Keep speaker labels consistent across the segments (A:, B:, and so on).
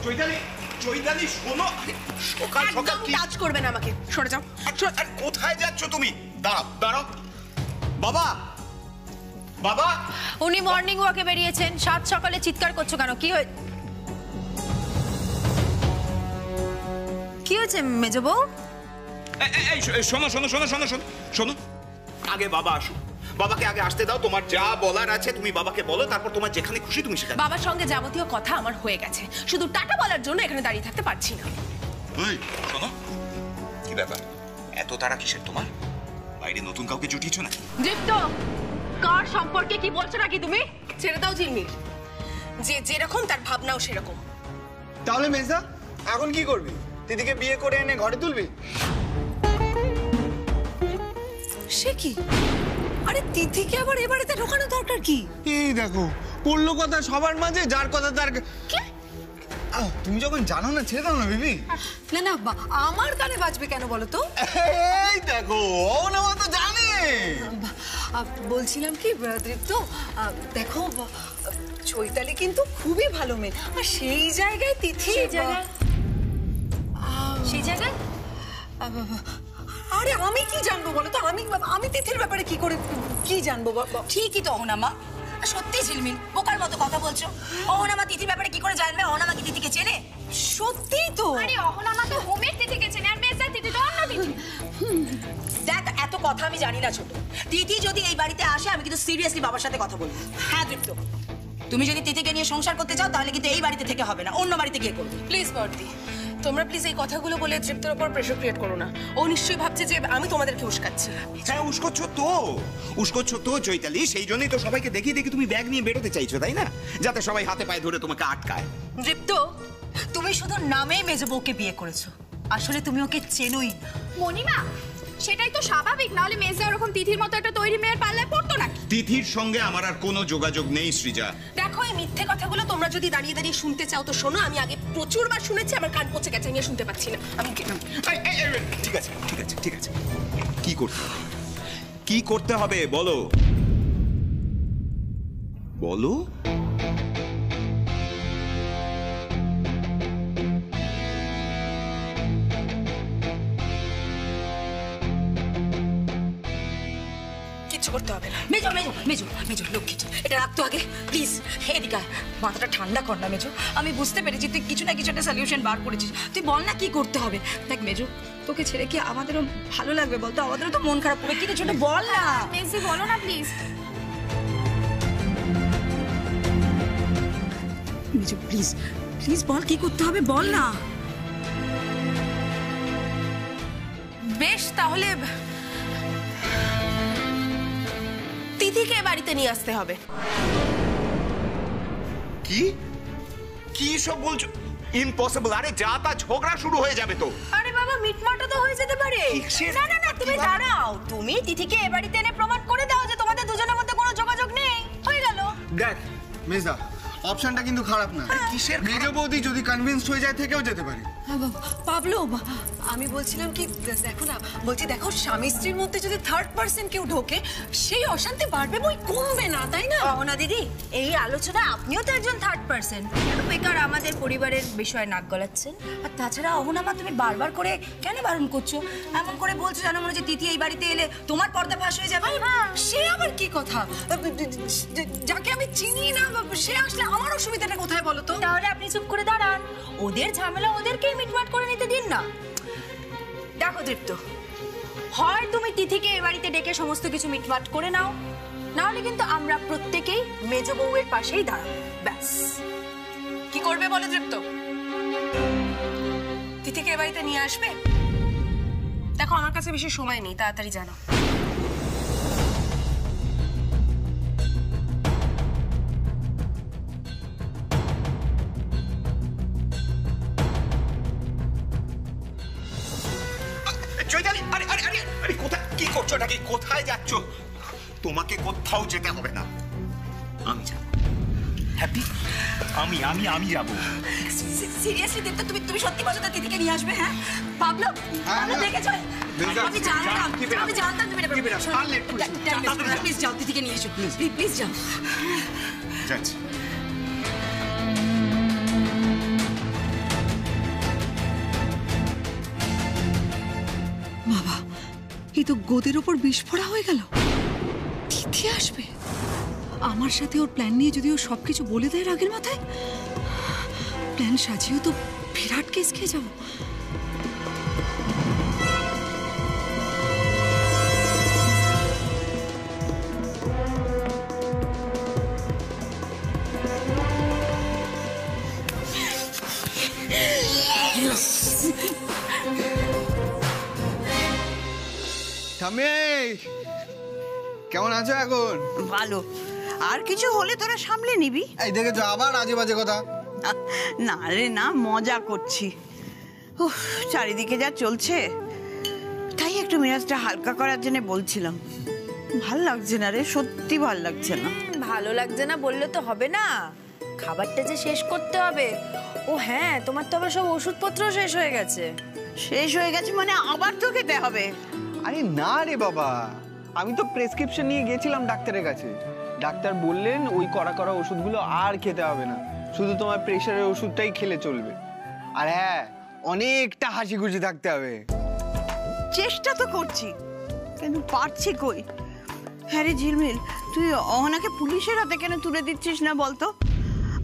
A: চৈতালি, চৈতালি শোনো, সকাল সকাল কি
B: টাচ করবে না আমাকে, সরে যাও।
A: আর কোথায় যাচ্ছ তুমি? দাঁড়াও দাঁড়াও। বাবা, বাবা।
C: উনি মর্নিং ওয়াকে বেরিয়েছেন, সাত সকালে চিৎকার করছো কেন? কি হয়েছে মেজো বউ?
A: এই শোনো শোনো শোনো শোনো শোনো শোনো, আগে বাবা আসুক, বাবাকে আগে আসতে দাও। তোমার যা বলার আছে তুমি বাবাকে বলো, তারপর তোমার যেখানে খুশি তুমি সেখানে।
B: বাবার সঙ্গে যাবতীয় কথা আমার হয়ে গেছে, শুধু টাটা বলার জন্য এখানে দাঁড়িয়ে থাকতে পারছি না।
A: শোনো, কি ব্যাপার, এত তারা কিসের তোমার? বাইরে নতুন কাউকে জুটিয়েছো নাকি?
B: দীপ্ত, কার সম্পর্কে কি বলছো নাকি তুমি? ছেড়ে দাও ঝিলমিল, যে যেরকম তার ভাবনাও সেরকম।
D: তাহলে মেজদা এখন কি করবি? দিদিকে বিয়ে করে এনে ঘরে তুলবি?
B: সে কি? আরে তিথিকে আবার এ বাড়িতে ঢোকানো দরকার কি?
D: এই দেখো, পড়লো কথা সবার মাঝে, যার কথা তার। তুমি যখন জানো না, ছেড়ে দাও না বিবি।
B: না না, আমার কানে বাজবে কেন বলো তো?
D: এই দেখো, ও তো জানে।
B: বলছিলাম কি দীপ্ত, দেখো চৈতালি কিন্তু খুবই ভালো মেয়ে, আর সেই জায়গায় তিথি।
C: সেই জায়গায়
B: আরে আমি কি জানবো বলো তো? আমি তিথির ব্যাপারে কি করে কি জানবো?
E: ঠিকই তো অহনামা, সত্যি ঝিলমিল বোকার মতো কথা বলছো। অহনামা তিথির ব্যাপারে কি করে জানবে? অহনামা কি তিথিকে চেনে?
B: সত্যি তো।
C: আরে অহনামা তো হোমের তিথিকে চেনে, আর মেজদা তিথি তো অন্য তিথি।
E: দেখ, এত কথা আমি জানি না ছোট। তিথি যদি এই বাড়িতে আসে আমি কিন্তু সিরিয়াসলি বাবার সাথে কথা বলবো। হ্যাঁ দীপ্ত, তুমি যদি তিথিকে নিয়ে সংসার করতে চাও তাহলে কিন্তু এই বাড়িতে থেকে হবে না, অন্য বাড়িতে গিয়ে করবে।
B: প্লিজ বর্দি, তোমরা প্লিজ এই কথাগুলো বলে দীপ্তর উপর প্রেশার ক্রিয়েট করো না। ও নিশ্চয়ই ভাবছে যে আমি তোমাদেরকে উস্কাচ্ছি।
A: হ্যাঁ, উস্কোচ্ছ তো চৈতালি, সেই জন্যই তো সবাইকে দেখিয়ে দেখি তুমি ব্যাগ নিয়ে বেরোতে চাইছো, তাই না? যাতে সবাই হাতে পায়ে ধরে তোমাকে আটকায়।
E: দীপ্ত, তুমি শুধু নামেই মেজো বউকে বিয়ে করেছো, আসলে তুমি ওকে চেনোই না।
C: মণিমা, সেটাই তো স্বাভাবিক, নাহলে মেজদা ওরকম তিথির মতো একটা তৈরি মেয়ের পাল্লায় পড়তো নাকি?
A: তিথির সঙ্গে আমার আর কোনো যোগাযোগ নেই সৃজা।
B: দেখো, এই মিথ্যে কথাগুলো তোমরা যদি দাঁড়িয়ে দাঁড়িয়ে শুনতে চাও তো শোনো। আমি আগে প্রচুরবার শুনেছি, আমার কান পচে গেছে, আমি শুনতে পাচ্ছি না। আমি
A: ঠিক আছে ঠিক আছে ঠিক আছে, কি করতে হবে, কি করতে হবে বলো বলো।
B: কিচ্ছু করতে হবে না।
E: মেজো মেজো মেজো মেজো লক্ষ্মী, এটা রাখতো আগে প্লিজ। এদিকে মাথাটা ঠান্ডা কর না মেজো। আমি বুঝতে পেরেছি তুই কিছু না কিছু একটা সলিউশন বার করেছিস, তুই বল না কি করতে হবে। দেখ মেজো, তোকে ছেড়ে কি আমাদেরও ভালো লাগবে বলতো? আমাদেরও তো মন খারাপ হবে। কি কিছু বল না
C: মেজদি, বলো না প্লিজ।
E: মেজো প্লিজ প্লিজ বল কি করতে হবে, বল না।
B: বেশ, তাহলে তিথিকে বাড়িতে নিয়ে আসতে হবে।
A: কি কি সব বলছো? ইম্পসিবল। আরে যা তা ঝগড়া শুরু হয়ে যাবে তো।
B: আরে বাবা, মিটমাটা তো হয়ে যেতে পারে।
E: না না না, তুমি দাঁড়াও। তুমি তিথিকে এ বাড়িতে এনে প্রমাণ করে দাও যে তোমাদের দুজনের মধ্যে কোনো যোগাযোগ নেই, হয়ে গেল।
D: দেখ মেজদা, অপশনটা কিন্তু খারাপ না।
A: কিসের
D: মেজো বৌদি যদি কনভিন্সড হয়ে যায় থেকেও যেতে পারে।
B: পাবলো, আমি বলছিলাম কি, দেখো না, বলছি দেখো, স্বামী স্ত্রীর মধ্যে যদি থার্ড পার্সন কেউ ঢোকে, সেই অশান্তি বাড়বে বই কমবে না, তাই না?
E: না দিদি, এই আলোচনা আপনিও তো একজন থার্ড পার্সন, বেকার আমাদের পরিবারের বিষয়ে নাক গলাচ্ছেন। আর তাছাড়া অহনামা, তুমি বারবার করে কেন বারণ করছো? এমন করে বলছো জানো মনে হচ্ছে তিথি এই বাড়িতে এলে তোমার পর্দা ফাঁস হয়ে যাবে।
B: সে আবার কি কথা? যাকে আমি চিনি না সে আসলে আমার অসুবিধাটা কোথায় বলো তো?
E: তাহলে আপনি চুপ করে দাঁড়ান, ওদের ঝামেলা ওদেরকেই মিটমাট করে নিতে দিন না। দেখো দীপ্ত, হয় তুমি তিথিকে এ বাড়িতে ডেকে সমস্ত কিছু মিটমাট করে নাও, নাহলে কিন্তু আমরা প্রত্যেকেই মেজো বউয়ের পাশেই দাঁড়াবো। ব্যাস।
B: কি করবে বলো দীপ্ত? তিথিকে এ বাড়িতে নিয়ে আসবে? দেখো, আমার কাছে বেশি সময় নেই, তাড়াতাড়ি জানো।
A: চৈতালি, আরে আরে আরে আরে কোথায়, কি করছো নাকি? কোথায় যাচ্ছ? তোমাকে কোথাও যেতে হবে না, আমি যাব। হ্যাপি, আমি আমি আমি যাব।
E: সিরিয়াসলি দীপ্ত, তুমি সত্যি বলছো তো তিথিকে নিয়ে আসবে? হ্যাঁ পাবলো, আমরা দেখেছো, আমি জানতাম তুমি এটা করবে। প্লিজ যাও, তিথিকে নিয়ে এসো, প্লিজ যাও।
A: যাচ্ছি।
B: তো গোদের ওপর বিস্ফোরা হয়ে গেল। তিথি আসবে, আমার সাথে ওর প্ল্যান নিয়ে যদি ও সবকিছু বলে দেয় রাগের মাথায়, প্ল্যান সাজিয়েও তো বিরাট কেস খেয়ে যাবো।
D: ঠাম্মি কেমন আছো এখন?
F: ভালো। আর কিছু হলে তোরা সামলে নিবি।
D: এই দেখেছো আবার আজে বাজে কথা।
F: না রে না, মজা করছি। উফ, চারিদিকে যা চলছে, তাই একটু মেজাজটা হালকা করার জন্য বলছিলাম। ভাল লাগছে না রে, সত্যি ভাল লাগছে না।
E: ভালো লাগছে না বললে তো হবে না, খাবারটা যে শেষ করতে হবে। ও হ্যাঁ, তোমার তো আবার সব ওষুধপত্র শেষ হয়ে গেছে।
F: শেষ হয়ে গেছে মানে আবার তো খেতে হবে?
D: আরে না রে বাবা, আমি তো প্রেসক্রিপশন নিয়ে গেছিলাম ডাক্তারের কাছে। ডাক্তার বললেন ওই কড়া কড়া ওষুধগুলো আর খেতে হবে না, শুধু তোমার প্রেশারের ওষুধটাই খেলে চলবে। আর হ্যাঁ, অনেকটা হাসি খুশি থাকতে হবে।
F: চেষ্টা তো করছি, কিন্তু পারছি কই। হ্যাঁ রে ঝিলমিল, তুই অহনাকে পুলিশের হাতে কেন তুলে দিচ্ছিস না বলতো?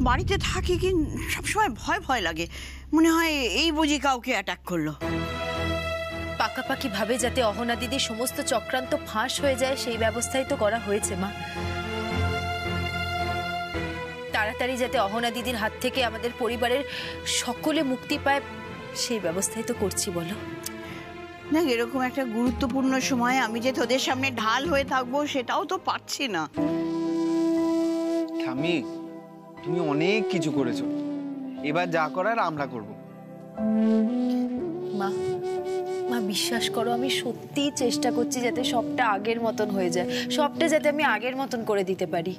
F: বাড়িতে থাকি কি সবসময় ভয় ভয় লাগে, মনে হয় এই বুঝি কাউকে অ্যাটাক করলো।
E: পাকাপাকি ভাবে যাতে অহনা দিদির সমস্ত চক্রান্ত ফাঁস হয়ে যায় সেই ব্যবস্থাই তো করা হয়েছে মা। তাড়াতাড়ি যাতে অহনা দিদির হাত থেকে আমাদের পরিবারের সকলে মুক্তি পায় সেই ব্যবস্থাই তো করছি বলো।
F: না, এরকম একটা গুরুত্বপূর্ণ সময়ে আমি যে তোদের সামনে ঢাল হয়ে থাকবো সেটাও তো পারছি না।
D: ঠাম্মি, তুমি অনেক কিছু করেছো, এবার যা করার আমরা করব।
E: মা মা বিশ্বাস করো, আমি সত্যিই চেষ্টা করছি যাতে সবটা আগের মতন হয়ে যায়, সবটা যাতে আমি আগের মতন করে দিতে পারি,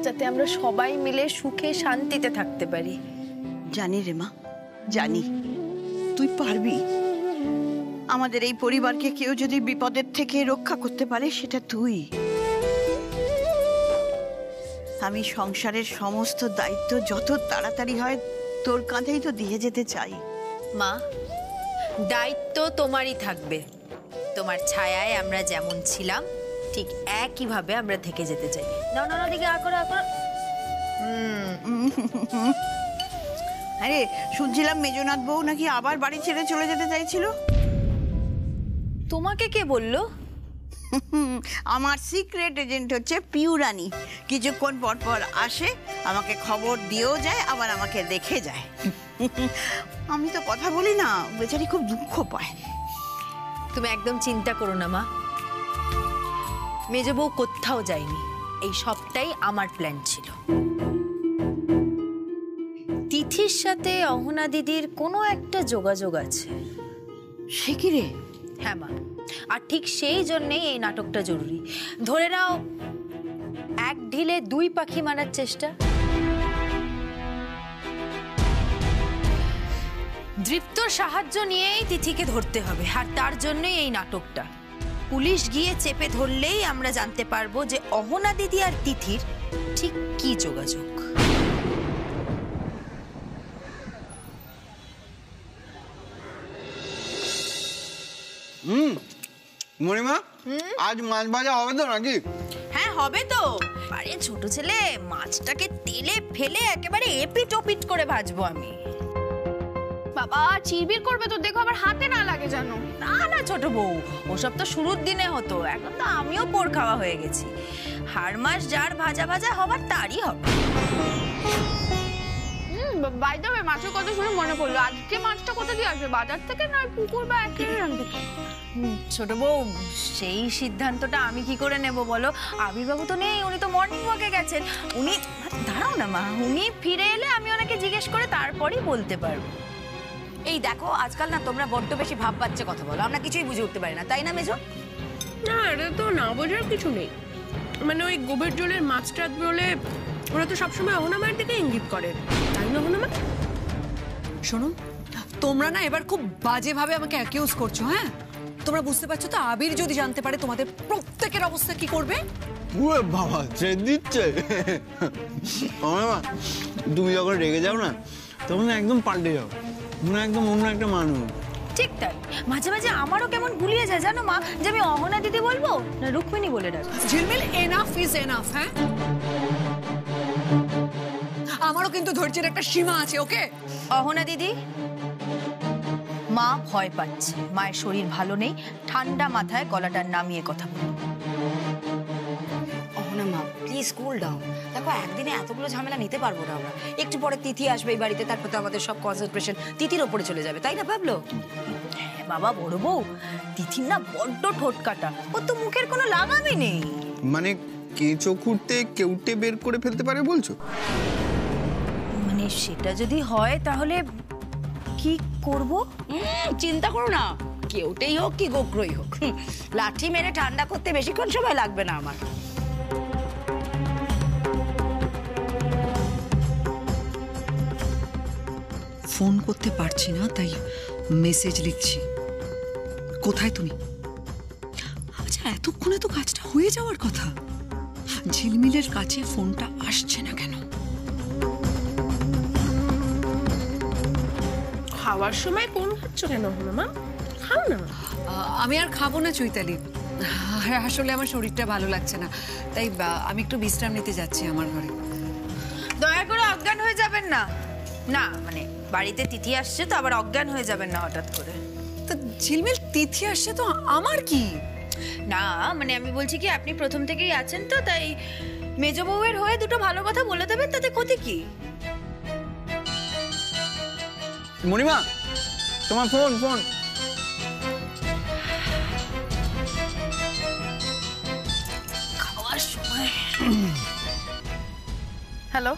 E: যাতে আমরা সবাই মিলে সুখে শান্তিতে থাকতে পারি।
F: জানি রে মা, জানি তুই পারবি। আমাদের এই পরিবারকে কেউ যদি বিপদের থেকে রক্ষা করতে পারে সেটা তুই। আমি সংসারের সমস্ত দায়িত্ব যত তাড়াতাড়ি হয় তোর কাঁধেই তো দিয়ে যেতে চাই।
E: মা, দায়িত্ব তোমারই থাকবে। তোমার ছায়ায় আমরা যেমন ছিলাম ঠিক একইভাবে আমরা থেকে যেতে চাই। না না, দিকে আকড়া আকড়া।
F: আরে শুনছিলাম মেজনাথ বউ নাকি আবার বাড়ি ছেড়ে চলে যেতে চাইছিল।
E: তোমাকে কে বললো?
F: আমার সিক্রেট এজেন্ট হচ্ছে পিউরানি। কিছুক্ষণ পর পর আসে, আমাকে খবর দিয়েও যায়, আবার আমাকে দেখে যায়। আমি তো কথা বলি না, বেচারি খুব দুঃখ পায়।
E: তুমি একদম চিন্তা করো না মা, মেজ বউ কোথাও যায়নি। এই সবটাই আমার প্ল্যান ছিল। তিথির সাথে অহনা দিদির কোনো একটা যোগাযোগ আছে।
F: সে কি রে?
E: হ্যাঁ মা, আর ঠিক সেই জন্যেই এই নাটকটা জরুরি। ধরে নাও এক ঢিলে দুই পাখি মারার চেষ্টা। দৃপ্তর সাহায্য নিয়েই তিথিকে ধরতে হবে, আর তার জন্যই এই নাটকটা। পুলিশ গিয়ে চেপে ধরলেই আমরা জানতে পারবো যে অহনা দিদি আর তিথির ঠিক কি যোগাযোগ।
D: মণিমা, আজ মাছ ভাজা হবে তো নাকি?
E: হ্যাঁ হবে তো। আরে ছোট ছেলে, মাছটাকে তেলে ফেলে একেবারে এপিট ওপিট করে ভাজবো আমি।
C: বাবা চিরবির করবে তো, দেখো আবার হাতে না লাগে জানো।
E: না না ছোট বউ, ওসব তো শুরুর দিনে হতো, এখন তো আমিও পোড় খাওয়া হয়ে গেছি। হাড় মাস যার ভাজা ভাজা হবার তারই হবে।
C: বাই দ্য ওয়ে, মাছের কথা শুনে মনে পড়লো, আজকে মাছটা কোথা দিয়ে আসবে? বাজার থেকে না পুকুর বা অ্যাকুয়ারিয়াম থেকে?
E: ছোট বউ, সেই সিদ্ধান্তটা আমি কি করে নেব বলো? আবির্বাবু তো নেই, উনি তো মর্নিং ওয়াকে গেছেন। উনি দাঁড়াও না মা, উনি ফিরে এলে আমি ওনাকে জিজ্ঞেস করে তারপরই বলতে পারবো। এই দেখো, আজকাল না তোমরা বড্ড বেশি ভাব বাচ্চা কথা বলো, আমরা কিছুই বুঝে উঠতে পারি না, তাই না মেজো?
B: না, এটা তো না বোঝার কিছু নেই। মানে ওই গোবের জলের মাছটা বলে ওরা তো সবসময় অহনা মায়ের দিকে ইঙ্গিত করে, তাই না অহনা মা? শোনো, তোমরা না এবার খুব বাজেভাবে আমাকে অ্যাকিউজ করছো। হ্যাঁ, তোমরা বুঝতে পারছো তো আবির যদি জানতে পারে তোমাদের প্রত্যেকের অবস্থা কি করবে?
D: ওরে বাবা, ছেড়ে দিচ্ছে। মণিমা, তুমি যখন রেগে যাও না তখন একদম পাল্টে যাও, মনে একদম অন্য একটা মানুষ।
E: ঠিক তাই, মাঝে মাঝে আমারও কেমন গুলিয়ে যায় জানো মা, যে আমি অহনা দিদি বলবো না রুক্মিণী বলে ডাকবো।
B: ঝিলমিল, এনাফ ইজ এনাফ। হ্যাঁ, আমারও কিন্তু ধৈর্যের একটা সীমা আছে। ওকে
E: অহনা দিদি, মা ভয় পাচ্ছে, মায়ের শরীর ভালো নেই, ঠান্ডা মাথায় গলাটা নামিয়ে কথা বলুন।
G: অহনা মা প্লিজ কুল ডাউন। দেখো একদিনে এতগুলো ঝামেলা নিতে পারবো না আমরা। একটু পরে তিথি আসবে এই বাড়িতে, তারপর তো আমাদের সব কনসেন্ট্রেশন তিথির ওপরে চলে যাবে, তাই না ভাবলো?
E: হ্যাঁ বাবা, বড় বউ তিথির না বড্ড ঠোঁট কাটা, ওর তো মুখের কোনো লাগামই নেই।
D: মানে কেঁচো খুঁড়তে কেউটে বের করে ফেলতে পারে বলছো?
E: মানে সেটা যদি হয় তাহলে কি করব?
G: চিন্তা করো না, কেউটেই হোক কি গোগ্রই হোক, লাঠি মেরে ঠান্ডা করতে বেশিক্ষণ সময় লাগবে না আমার।
H: ফোন করতে পারছি না, তাই মেসেজ লিখছি। কোথায় তুমি? আচ্ছা, এতক্ষণে তো কাজটা হয়ে যাওয়ার কথা। ঝিলমিলের কাছে ফোনটা আসছে না কেন?
B: খাওয়ার সময় ফোন খাচ্ছ কেন মা? খাও না।
I: আমি আর খাবো না চৈতালি, আসলে আমার শরীরটা ভালো লাগছে না, তাই আমি একটু বিশ্রাম নিতে যাচ্ছি আমার ঘরে।
E: দয়া করে অজ্ঞান হয়ে যাবেন না। না মানে বাড়িতে তিথি আসছে তো আবার অজ্ঞান হয়ে যাবেন না হঠাৎ করে।
I: তো ঝিলমিল তিথি আসছে তো আমার কি?
E: না মানে আমি বলছি কি, আপনি প্রথম থেকেই আছেন তো, তাই মেজ বউয়ের হয়ে দুটো ভালো কথা বলে দেবেন, তাতে ক্ষতি কি?
D: মণিমা, তোমার ফোন ফোন।
E: খাওয়ার সময়। হ্যালো,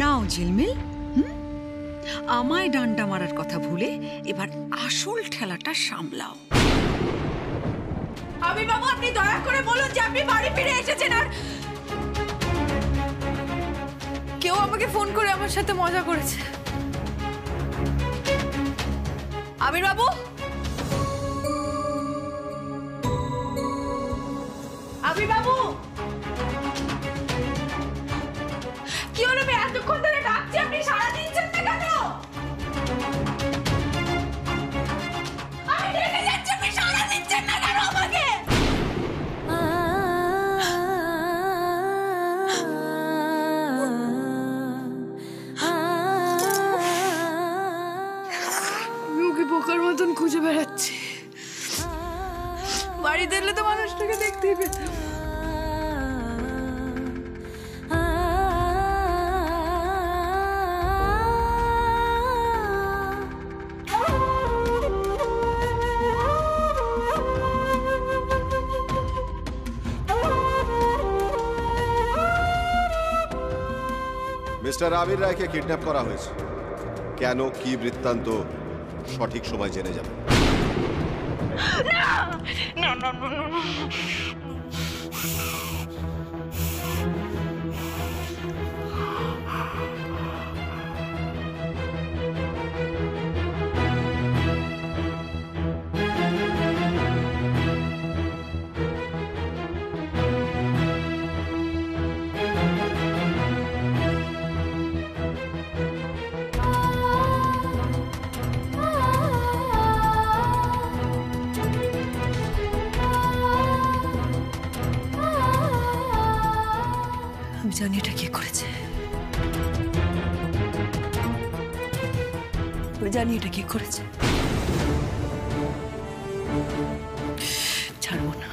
H: নাও ঝিলমিল, আমায় ডান্ডা মারার কথা ভুলে এবার আসল ঠেলাটা সামলাও।
E: আমি বাবু আপনি দয়া করে বলুন যে আপনি বাড়ি ফিরে এসেছেন। আর
I: কেউ আমাকে ফোন করে আমার সাথে মজা করেছে। আবির বাবু,
E: আবির বাবু, কি হলো? আমি এতক্ষণ ধরে ডাকছি, আপনি সারা দিচ্ছেন না কেন? আমি ডেকে যাচ্ছি, আপনি সারা দিচ্ছেন না কেন আমাকে?
I: আমি ওকে বোকার মতন খুঁজে বেড়াচ্ছি। বাড়িতে এলে তো মানুষটাকে দেখতেই পেতাম।
J: মিস্টার আবির রায়কে কিডন্যাপ করা হয়েছে। কেন, কি বৃত্তান্ত সঠিক সময় জেনে যাবে।
H: আমি জানি এটা কে করেছে, আমি জানি এটা কে করেছে। ছাড়বো না,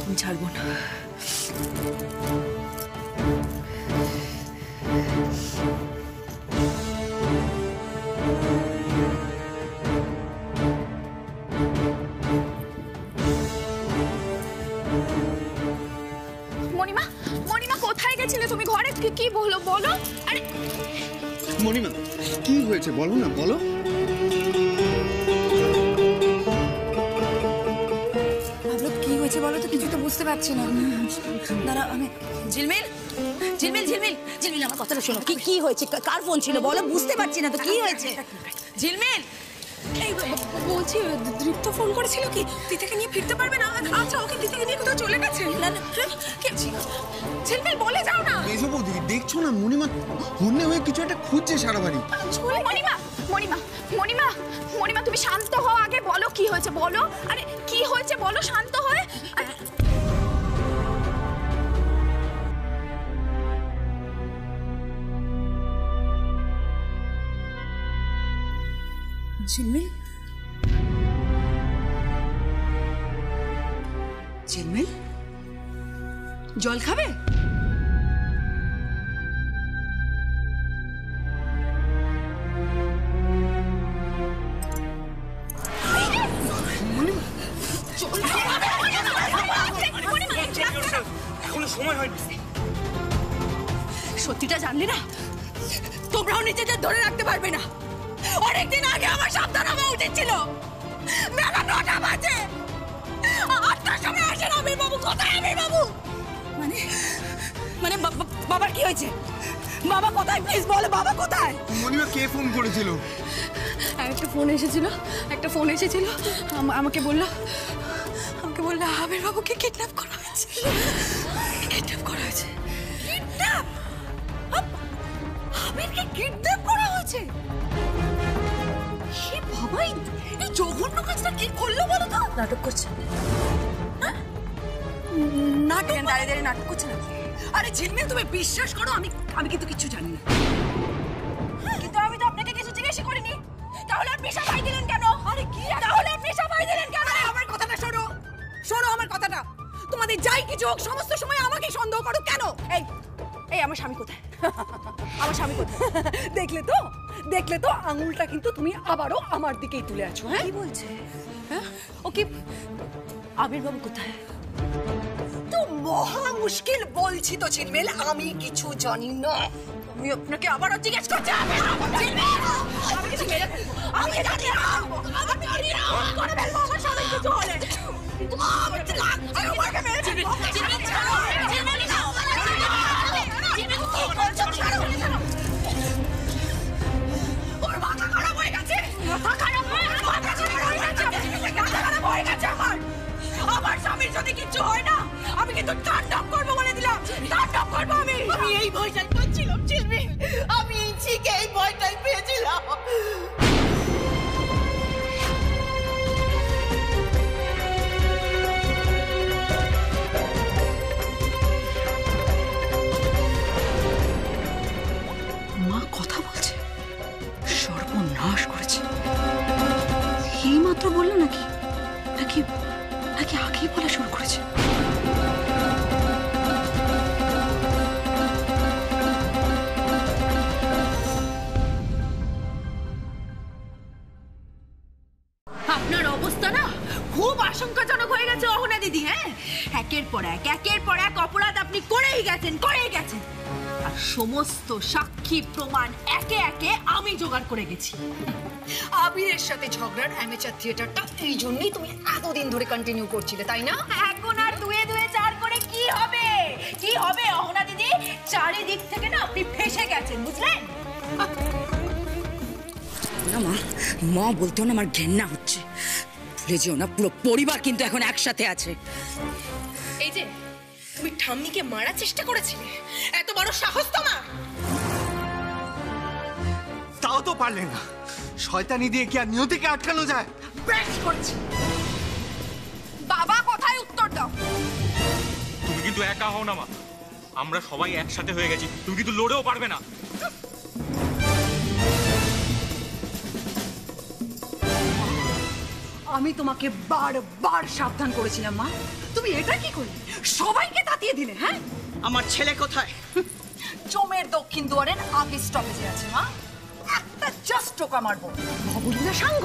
H: আমি ছাড়বো না।
C: মণিমা, মণিমা কোথায় গেছিলে তুমি? ঘরে কি বলো বলো? আরে
D: মণিমা কি হয়েছে বলো না, বলো।
E: কি হয়েছে বলো তো, কিছু তো বুঝতে পারছি না। দাঁড়া, আমি ঝিলমিল ঝিলমিল ঝিলমিল ঝিলমিল আমার কথাটা শোনো। কি হয়েছে? কার ফোন ছিল বলো, বুঝতে পারছি না তো কি হয়েছে। ঝিলমিল,
B: এই বলছি দৃপ্ত ফোন করেছিল কি তিথিকে নিয়ে ফিরতে পারবে না? আচ্ছা ওকে তিথিকে নিয়ে কোথাও চলে গেছে? ঝিলমিল বলে যাও না।
D: এসব বৌদি দেখছো না মণিমা হন্যে হয়ে কিছু একটা খুঁজছে সারা বাড়ি।
C: মণিমা মণিমা মণিমা মণিমা তুমি শান্ত হও, আগে বলো কি হয়েছে বলো। আরে কি হয়েছে বলো শান্ত হয়ে।
E: ঝিলমিল, ঝিলমিল জল খাবে?
A: এখনো সময় হয়নি।
E: সত্যিটা জানলে না তোমরাও নিজেদের ধরে রাখতে পারবে না। অনেকদিন আগে আমার সাবধান হওয়া উচিত ছিল। বেলা 9টা বাজে, 8টার সময় আসেন আমির বাবু। কোথায় আমির বাবু? মানে বাবার কি হয়েছে? বাবা কোথায়? প্লিজ বলো, বাবা কোথায়?
D: মণিমা কে ফোন করেছিল?
B: একটা ফোন এসেছিল আমাকে বললো আবির বাবুকে কিডন্যাপ করা হয়েছে।
E: কিডন্যাপ? আবিরকে কিডন্যাপ করা হয়েছে? হে বাবা, এই জঘন্য কাজটা কি করলো বলো তো? নাটক করছে। নাটক দাঁড়িয়ে দাঁড়িয়ে নাটক করছে নাকি? আরে ঝিলমিল, তুমি বিশ্বাস করো আমি কিন্তু কিচ্ছু জানি না। কিন্তু আমি তো আপনাকে কিছু জিজ্ঞাসা করিনি। তাহলে আপনি সাফাই দিলেন কেন? আরে কি, তাহলে আপনি সাফাই দিলেন কেন? আমার কথাটা শোনো আমার কথাটা। তোমাদের যাই কিছু হোক সমস্ত সময় আমাকে সন্দেহ করো কেন? এই আমার স্বামী কোথায়? আমার স্বামী কোথায়? দেখলে তো আঙুলটা কিন্তু তুমি আবারও আমার দিকেই তুলে আছো। হ্যাঁ, কি বলছে? হ্যাঁ, ও কি আবির বাবু কোথায়? তো মহা মুশকিল বলছি তো ঝিলমিল, আমি কিছু জানি না। আমি আপনাকে আবারও জিজ্ঞেস করছি। আমি কিছু মেরে ফেলবো। আমি জানি না। করে ফেলবো আমার স্বামী কিছু হলে। আমাকে মেরে ফেলবো। ওর মাথা খারাপ হয়ে গেছে। আমার স্বামীর যদি কিছু হয় না, আমি কিন্তু তাণ্ডব করবো বলে দিলাম। তাণ্ডব করবো আমি এই ভয়টাই পাচ্ছিলাম ঝিলমিল। আমি এই ভয়টাই পেয়েছিলাম।
H: মা কথা বলছে, সর্বনাশ করেছে। এই মাত্র বললো নাকি নাকি নাকি আগেই বলা শুরু করেছে?
E: আপনার অবস্থা না খুব আশঙ্কাজনক হয়ে গেছে অহনা দিদি। হ্যাঁ, একের পর এক অপরাধ আপনি করেই গেছেন। আর সমস্ত সাক্ষী প্রমাণ একে একে আমি জোগাড় করে গেছি। আবিরের সাথে ঝগড়ার অ্যামেচার থিয়েটারটা এই জন্যই তুমি এতদিন ধরে কন্টিনিউ করছিলে, তাই না? এখন আর দুয়ে 4 করে কি হবে অহনা দিদি? চারিদিক থেকে না আপনি ফেঁসে গেছেন, বুঝলেন? না মা বলতেও না আমার ঘেন্না হচ্ছে। ভুলে যেও না, পুরো পরিবার কিন্তু এখন একসাথে আছে।
B: এই যে তুমি ঠাম্মিকে মারার চেষ্টা করেছিলে, এত বড় সাহস তোমার?
D: তাও তো পারলে না। শয়তানি দিয়ে কি আর নিয়তিকে আটকানো যায়?
E: বেশ করছি। বাবা কোথায়? উত্তর দাও।
K: তুমি কিন্তু একা হও না মা, আমরা সবাই একসাথে হয়ে গেছি। তুমি কিন্তু লড়েও পারবে না।
E: আমি তোমাকে বারবার সাবধান করেছিলাম মা, তুমি এটা কি করলে? সবাইকে তাতিয়ে দিলে। হ্যাঁ,
F: আমার ছেলে কোথায়?
E: চোমের দক্ষিণ দুয়ারের আগে স্টপেজে আছে মা। একটা জাস্ট টোকা মারবো, ভবলীলা সাঙ্গ।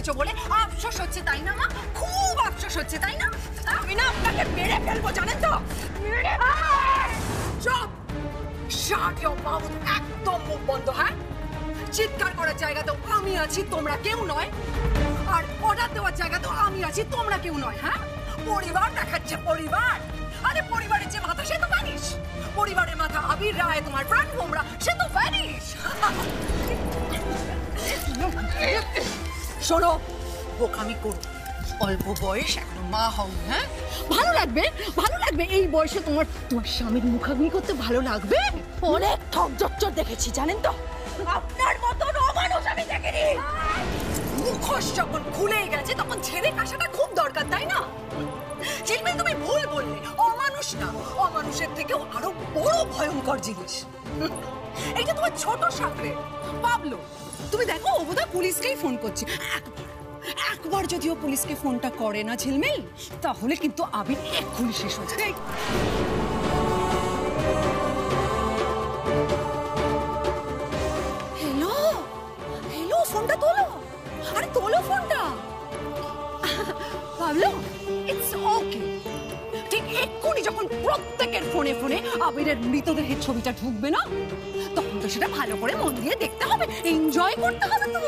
I: করেছো বলে আফসোস হচ্ছে তাই না মা? খুব আফসোস হচ্ছে তাই না? আমি না আপনাকে মেরে ফেলবো জানেন তো? চুপ! শাট ইওর মাউথ! একদম মুখ বন্ধ, হ্যাঁ? চিৎকার করার জায়গাতেও আমি আছি, তোমরা কেউ নয়। আর অর্ডার দেওয়ার জায়গাতেও আমি আছি, তোমরা কেউ নয়, হ্যাঁ? পরিবার দেখাচ্ছে পরিবার। আরে পরিবারের যে মাথা সে তো ভ্যানিশ। পরিবারের মাথা আবির রায়, তোমার প্রাণ ভোমরা, সে তো ভ্যানিশ। শোনো, বোকামি করো, অল্প বয়স, এখনো মা হও, হ্যাঁ? ভালো লাগবে, ভালো লাগবে এই বয়সে তোমার স্বামীর মুখাগ্নি করতে ভালো লাগবে? অনেক ঠক জচ্চর দেখেছি জানেন তো, আপনার মতন অমানুষ আমি দেখিনি। মুখোশ যখন খুলেই গেছে তখন ছেড়ে কাশাটা খুব দরকার তাই না? ঝিলমিল তুমি ভুল বললে, অমানুষ না, অমানুষের থেকেও আরো বড় ভয়ঙ্কর জিনিস। এইটা তোমার ছোট সাকরে পাবলো। তুমি দেখো ও বোধহয় পুলিশকেই ফোন করছে। একবার যদিও পুলিশকে ফোনটা করে না ঝিলমিল, তাহলে কিন্তু আবির এক্ষুনি শেষ হয়ে যাবে। হ্যালো হ্যালো, ফোনটা তোলো, আরে তোলো ফোনটা। Pablo, it's okay. ঠিক এক্ষুনি যখন প্রত্যেকের ফোনে ফোনে আবিরের মৃতদেহের ছবিটা ঢুকবে না, তখন তো সেটা ভালো করে মন দিয়ে দেখতে হবে, এনজয় করতে হবে তো।